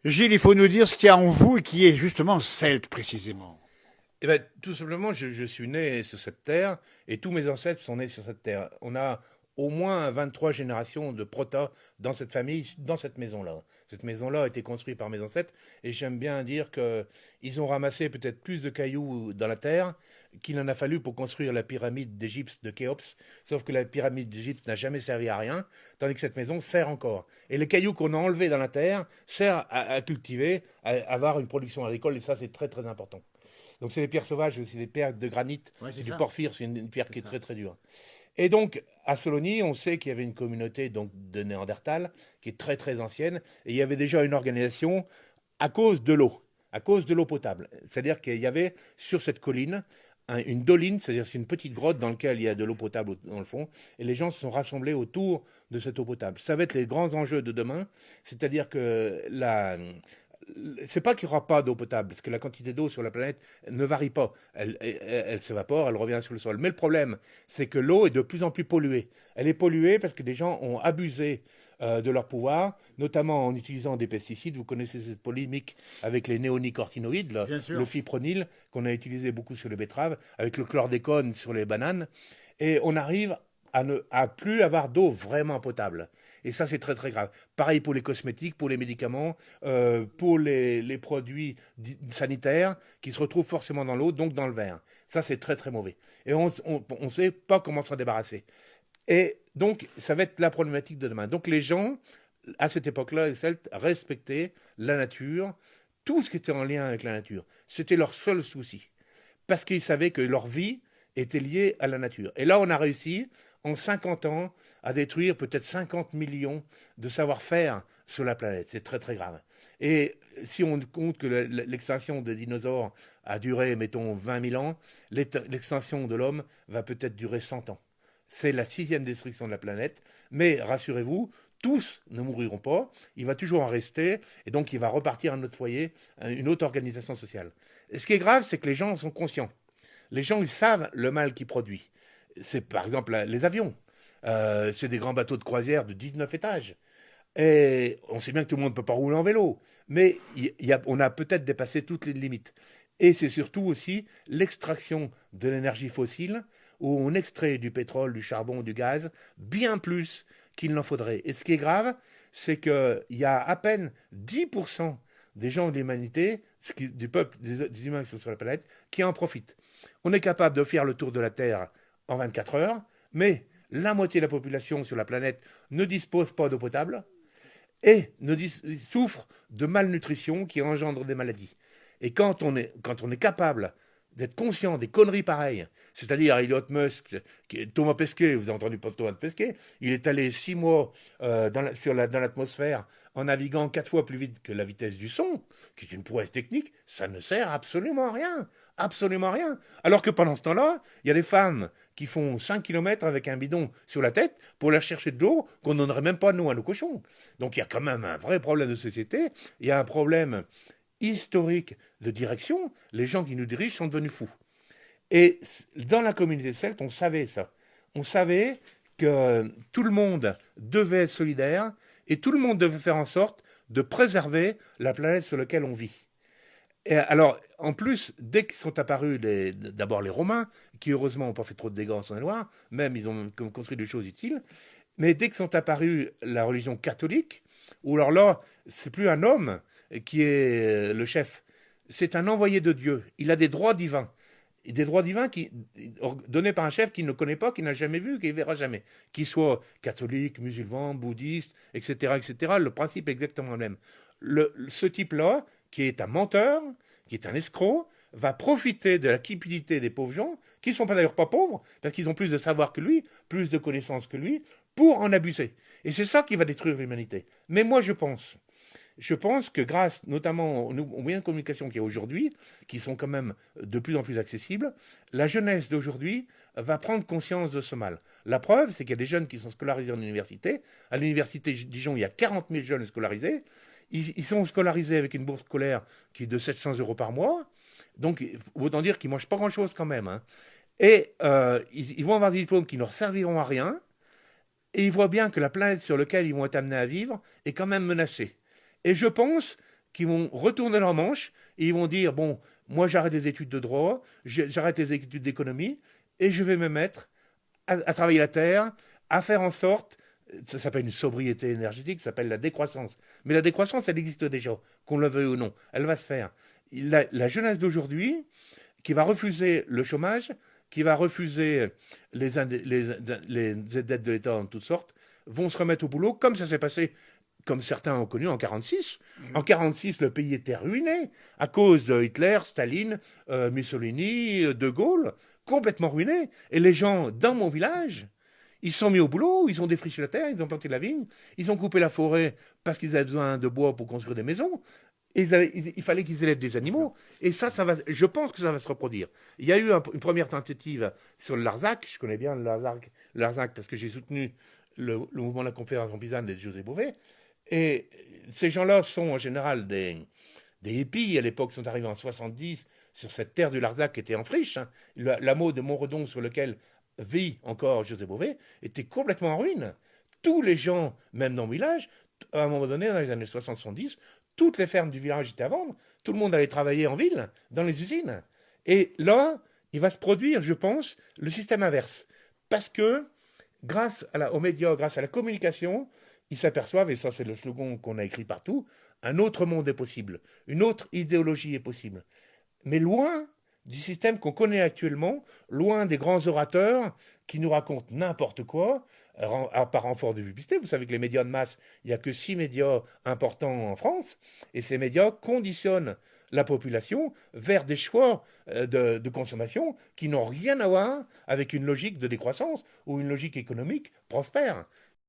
Gilles, il faut nous dire ce qu'il y a en vous et qui est justement celte précisément. Eh ben, tout simplement, je suis né sur cette terre et tous mes ancêtres sont nés sur cette terre. On a au moins 23 générations de protas dans cette famille, dans cette maison-là. Cette maison-là a été construite par mes ancêtres et j'aime bien dire qu'ils ont ramassé peut-être plus de cailloux dans la terre qu'il en a fallu pour construire la pyramide d'Égypte de Khéops. Sauf que la pyramide d'Égypte n'a jamais servi à rien, tandis que cette maison sert encore. Et les cailloux qu'on a enlevés dans la terre servent à cultiver, à avoir une production agricole et ça c'est très très important. Donc c'est des pierres sauvages, c'est des pierres de granit, Oui, c'est c'est du ça. porphyre, c'est une pierre C'est qui est ça. très très dure. Et donc à Solonie, on sait qu'il y avait une communauté donc de Néandertal qui est très très ancienne et il y avait déjà une organisation à cause de l'eau, à cause de l'eau potable. C'est-à-dire qu'il y avait sur cette colline une doline, c'est-à-dire c'est une petite grotte dans laquelle il y a de l'eau potable dans le fond, et les gens se sont rassemblés autour de cette eau potable. Ça va être les grands enjeux de demain, c'est-à-dire que c'est pas qu'il n'y aura pas d'eau potable, parce que la quantité d'eau sur la planète ne varie pas. Elle s'évapore, elle revient sur le sol. Mais le problème, c'est que l'eau est de plus en plus polluée. Elle est polluée parce que des gens ont abusé de leur pouvoir, notamment en utilisant des pesticides. Vous connaissez cette polémique avec les néonicotinoïdes, Bien le sûr. fipronil, qu'on a utilisé beaucoup sur les betteraves, avec le chlordécone sur les bananes. Et on arrive à plus avoir d'eau vraiment potable. Et ça, c'est très très grave. Pareil pour les cosmétiques, pour les médicaments, pour les produits sanitaires qui se retrouvent forcément dans l'eau, donc dans le verre. Ça, c'est très très mauvais. Et on ne sait pas comment s'en débarrasser. Et donc, ça va être la problématique de demain. Donc, les gens, à cette époque-là, les Celtes, respectaient la nature, tout ce qui était en lien avec la nature. C'était leur seul souci. Parce qu'ils savaient que leur vie était liée à la nature. Et là, on a réussi, en 50 ans, à détruire peut-être 50 millions de savoir-faire sur la planète. C'est très, très grave. Et si on compte que l'extinction des dinosaures a duré, mettons, 20 000 ans, l'extinction de l'homme va peut-être durer 100 ans. C'est la sixième destruction de la planète. Mais rassurez-vous, tous ne mourront pas. Il va toujours en rester. Et donc, il va repartir à notre foyer, une autre organisation sociale. Et ce qui est grave, c'est que les gens en sont conscients. Les gens, ils savent le mal qu'ils produisent. C'est par exemple les avions. C'est des grands bateaux de croisière de 19 étages. Et on sait bien que tout le monde ne peut pas rouler en vélo, mais on a peut-être dépassé toutes les limites. Et c'est surtout aussi l'extraction de l'énergie fossile, où on extrait du pétrole, du charbon, du gaz, bien plus qu'il n'en faudrait. Et ce qui est grave, c'est qu'il y a à peine 10% des gens de l'humanité, du peuple, des humains qui sont sur la planète, qui en profitent. On est capable de faire le tour de la Terre en 24 heures, mais la moitié de la population sur la planète ne dispose pas d'eau potable, et souffrent de malnutrition qui engendre des maladies. Et quand on est capable d'être conscient des conneries pareilles, c'est-à-dire Elon Musk, Thomas Pesquet, vous avez entendu pas Thomas Pesquet, il est allé 6 mois dans l'atmosphère en naviguant 4 fois plus vite que la vitesse du son, qui est une prouesse technique, ça ne sert absolument à rien. Absolument à rien. Alors que pendant ce temps-là, il y a des femmes qui font 5 kilomètres avec un bidon sur la tête pour aller chercher de l'eau qu'on n'en aurait même pas nous à nos cochons. Donc il y a quand même un vrai problème de société, il y a un problème historique de direction, les gens qui nous dirigent sont devenus fous. Et dans la communauté celte, on savait ça. On savait que tout le monde devait être solidaire et tout le monde devait faire en sorte de préserver la planète sur laquelle on vit. Et alors, en plus, dès qu'ils sont apparus, d'abord les Romains, qui heureusement n'ont pas fait trop de dégâts en Saône-et-Loire, même ils ont construit des choses utiles, mais dès que sont apparus la religion catholique, ou alors là, c'est plus un homme qui est le chef, c'est un envoyé de Dieu. Il a des droits divins. Et des droits divins donnés par un chef qu'il ne connaît pas, qu'il n'a jamais vu, qu'il ne verra jamais. Qu'il soit catholique, musulman, bouddhiste, etc., etc. Le principe est exactement le même. Ce type-là, qui est un menteur, qui est un escroc, va profiter de la cupidité des pauvres gens, qui ne sont pas d'ailleurs pas pauvres, parce qu'ils ont plus de savoir que lui, plus de connaissances que lui, pour en abuser. Et c'est ça qui va détruire l'humanité. Mais moi, je pense que grâce notamment aux moyens de communication qu'il y a aujourd'hui, qui sont quand même de plus en plus accessibles, la jeunesse d'aujourd'hui va prendre conscience de ce mal. La preuve, c'est qu'il y a des jeunes qui sont scolarisés en université. À l'université Dijon, il y a 40 000 jeunes scolarisés. Ils sont scolarisés avec une bourse scolaire qui est de 700 euros par mois. Donc, autant dire qu'ils ne mangent pas grand-chose quand même, hein. Et ils vont avoir des diplômes qui ne leur serviront à rien. Et ils voient bien que la planète sur laquelle ils vont être amenés à vivre est quand même menacée. Et je pense qui vont retourner leur manche et ils vont dire, bon, moi j'arrête les études de droit, j'arrête les études d'économie et je vais me mettre à travailler la terre, à faire en sorte, ça s'appelle une sobriété énergétique, ça s'appelle la décroissance. Mais la décroissance, elle existe déjà, qu'on le veuille ou non, elle va se faire. La jeunesse d'aujourd'hui, qui va refuser le chômage, qui va refuser les aides de l'État en toutes sortes, vont se remettre au boulot, comme ça s'est passé, comme certains ont connu en 46. En 46, le pays était ruiné à cause de Hitler, Staline, Mussolini, De Gaulle, complètement ruiné. Et les gens dans mon village, ils se sont mis au boulot, ils ont défriché la terre, ils ont planté de la vigne, ils ont coupé la forêt parce qu'ils avaient besoin de bois pour construire des maisons. Et il fallait qu'ils élèvent des animaux. Et ça va, je pense que ça va se reproduire. Il y a eu une première tentative sur le Larzac. Je connais bien le Larzac parce que j'ai soutenu le mouvement de la conférence en Pisane de José Bové. Et ces gens-là sont en général des hippies. À l'époque, sont arrivés en 70 sur cette terre du Larzac qui était en friche. Hein. L'hameau de Montredon sur lequel vit encore José Bové était complètement en ruine. Tous les gens, même dans le village, à un moment donné, dans les années 60-70, toutes les fermes du village étaient à vendre. Tout le monde allait travailler en ville, dans les usines. Et là, il va se produire, je pense, le système inverse. Parce que, aux médias, grâce à la communication, ils s'aperçoivent, et ça c'est le slogan qu'on a écrit partout, un autre monde est possible, une autre idéologie est possible. Mais loin du système qu'on connaît actuellement, loin des grands orateurs qui nous racontent n'importe quoi, par renfort de publicité. Vous savez que les médias de masse, il n'y a que 6 médias importants en France, et ces médias conditionnent la population vers des choix de consommation qui n'ont rien à voir avec une logique de décroissance ou une logique économique prospère.